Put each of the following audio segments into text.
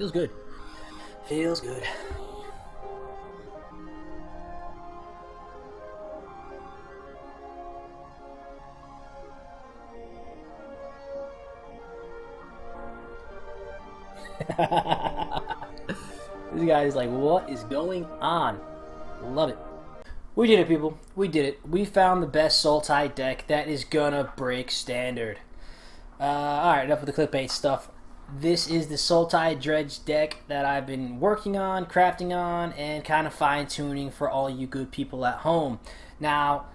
Feels good. Feels good. This guy is like, what is going on? Love it. We did it, people. We did it. We found the best Sultai deck that is gonna break standard. Alright, enough with the clickbait stuff. This is the Sultai Dredge deck that I've been working on, crafting on, and kind of fine-tuning for all you good people at home. Now,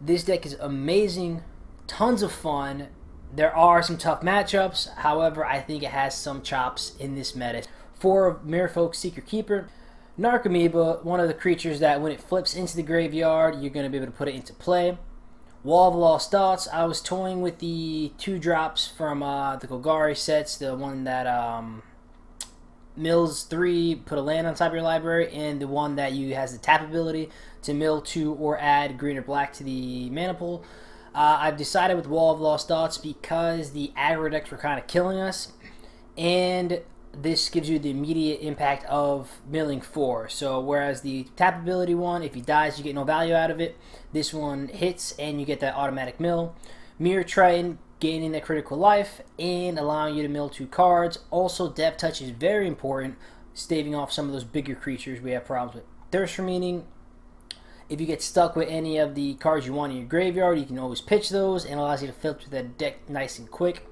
this deck is amazing, tons of fun. There are some tough matchups, however, I think it has some chops in this meta. For Merfolk Secret Keeper, Narcomoeba, one of the creatures that when it flips into the graveyard, you're going to be able to put it into play. Wall of Lost Thoughts, I was toying with the 2-drops from the Golgari sets, the one that mills 3, put a land on top of your library, and the one that you has the tap ability to mill 2 or add green or black to the mana pool. I've decided with Wall of Lost Thoughts because the aggro decks were kind of killing us, and this gives you the immediate impact of milling 4. So whereas the tap ability one, if he dies you get no value out of it, this one hits and you get that automatic mill. Mirror Triton, gaining that critical life and allowing you to mill 2 cards. Also, Death Touch is very important, staving off some of those bigger creatures we have problems with. Thirst for Meaning, if you get stuck with any of the cards you want in your graveyard, you can always pitch those, and allows you to filter that deck nice and quick.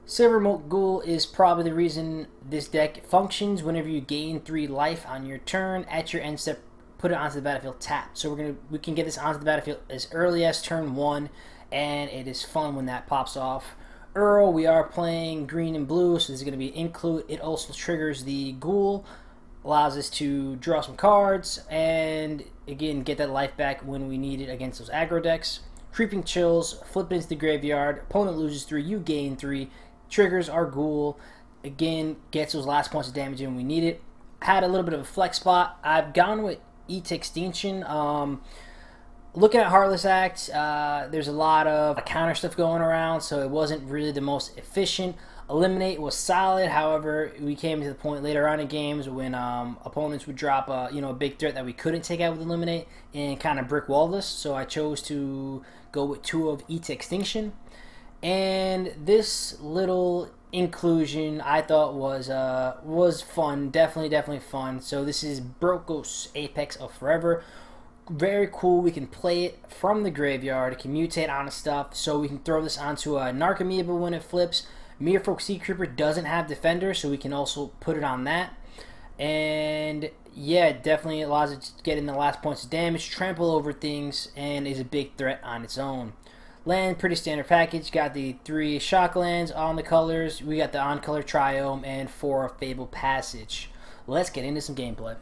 Silvermote Ghoul is probably the reason this deck functions. Whenever you gain 3 life on your turn, at your end step, put it onto the battlefield tapped. So we can get this onto the battlefield as early as turn 1, and it is fun when that pops off. Earl, we are playing green and blue, so this is going to be include. It also triggers the Ghoul, allows us to draw some cards, and again, get that life back when we need it against those aggro decks. Creeping Chills, flip it into the graveyard, opponent loses 3, you gain 3, triggers our Ghoul, again, gets those last points of damage in when we need it. Had a little bit of a flex spot. I've gone with Eat Extinction. Looking at Heartless Act, there's a lot of counter stuff going around, so it wasn't really the most efficient. Eliminate was solid, however, we came to the point later on in games when opponents would drop a big threat that we couldn't take out with Eliminate and kind of brick walled us, so I chose to go with 2 of Eat Extinction. And this little inclusion I thought was fun, definitely fun. So this is Brokos Apex of Forever. Very cool. We can play it from the graveyard. It can mutate on stuff, so we can throw this onto a Narcomoeba when it flips. Merfolk Secret Keeper doesn't have Defender, so we can also put it on that. And yeah, it definitely allows it to get in the last points of damage, trample over things, and is a big threat on its own. Land, pretty standard package. Got the 3 shock lands on the colors. We got the on-color Triome and 4 Fable Passage. Let's get into some gameplay.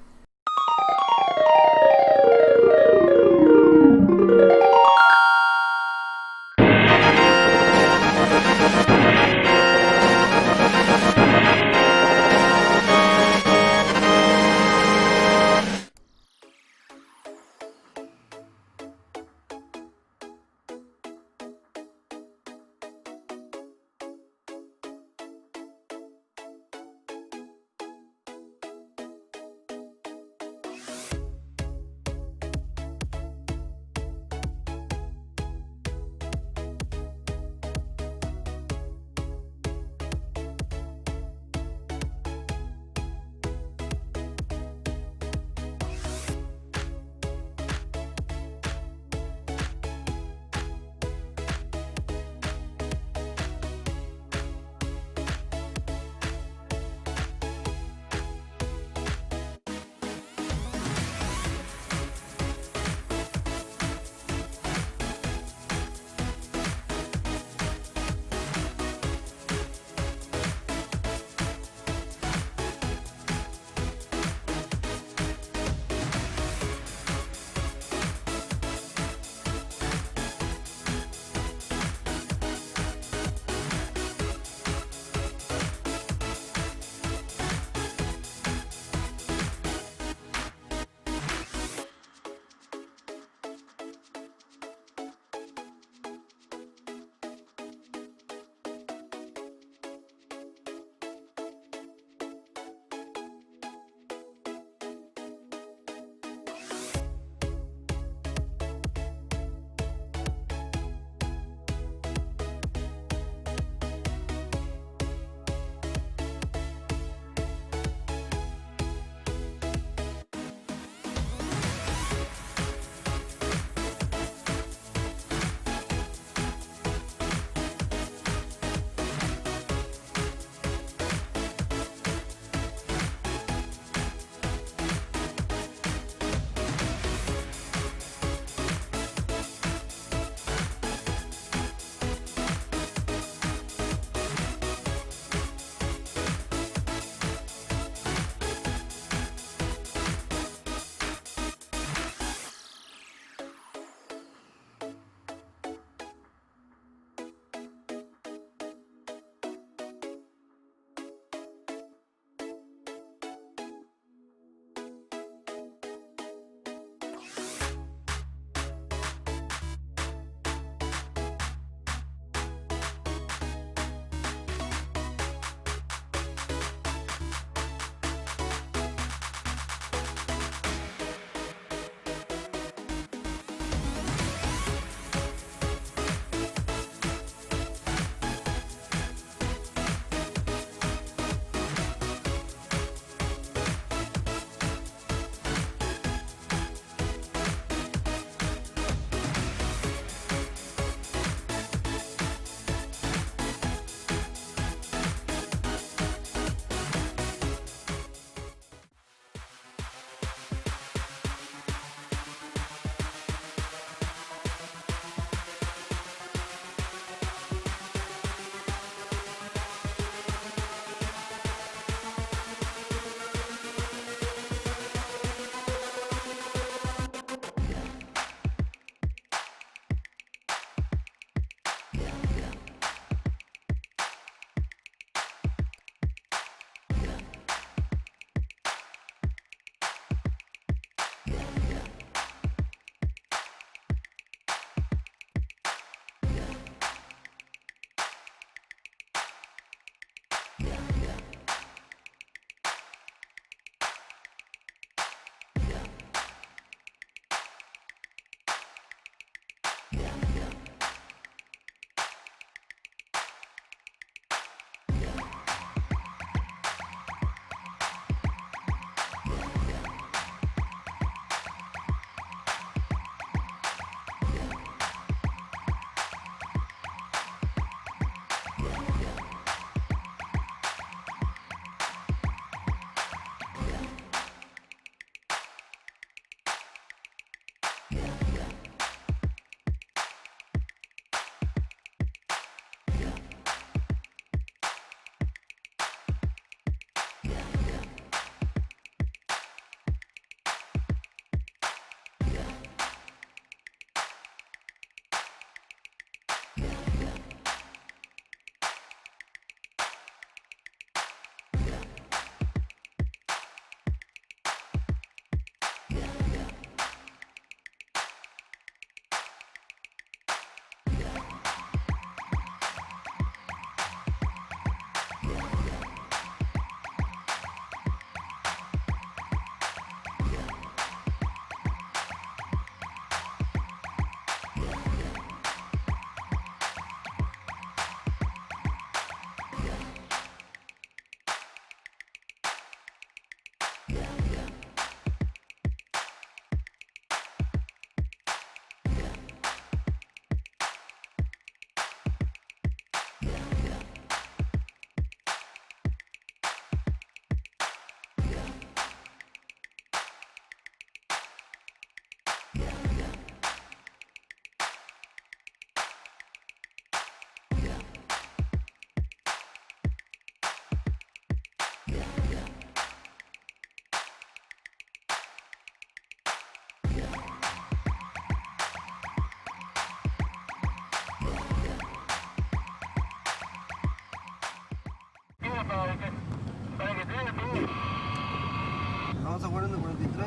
Vamos a jugar en el 43.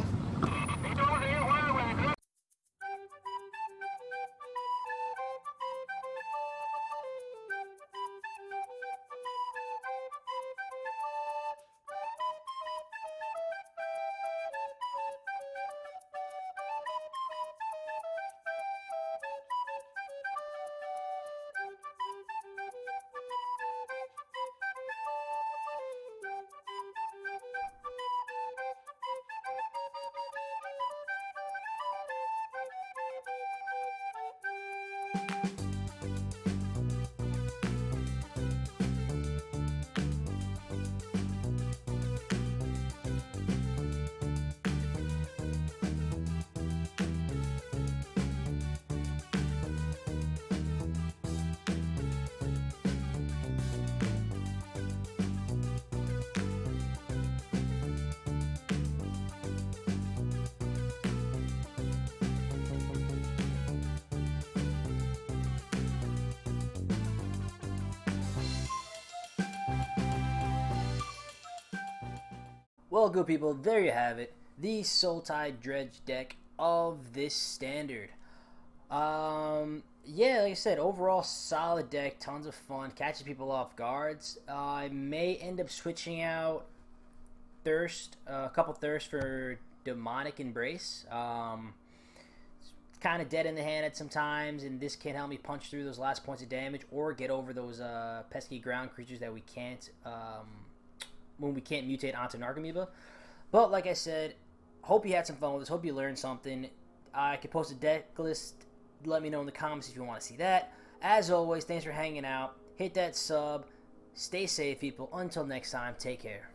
Well, good people, there you have it. The Sultai Dredge deck of this standard. Yeah, like I said, overall solid deck, tons of fun, catches people off guards. I may end up switching out Thirst, a couple Thirst for Demonic Embrace. Kind of dead in the hand at some times, and this can help me punch through those last points of damage or get over those pesky ground creatures that we can't when we can't mutate onto Narcomoeba. But like I said, hope you had some fun with this. Hope you learned something. I could post a deck list. Let me know in the comments if you want to see that. As always, thanks for hanging out. Hit that sub. Stay safe, people. Until next time, take care.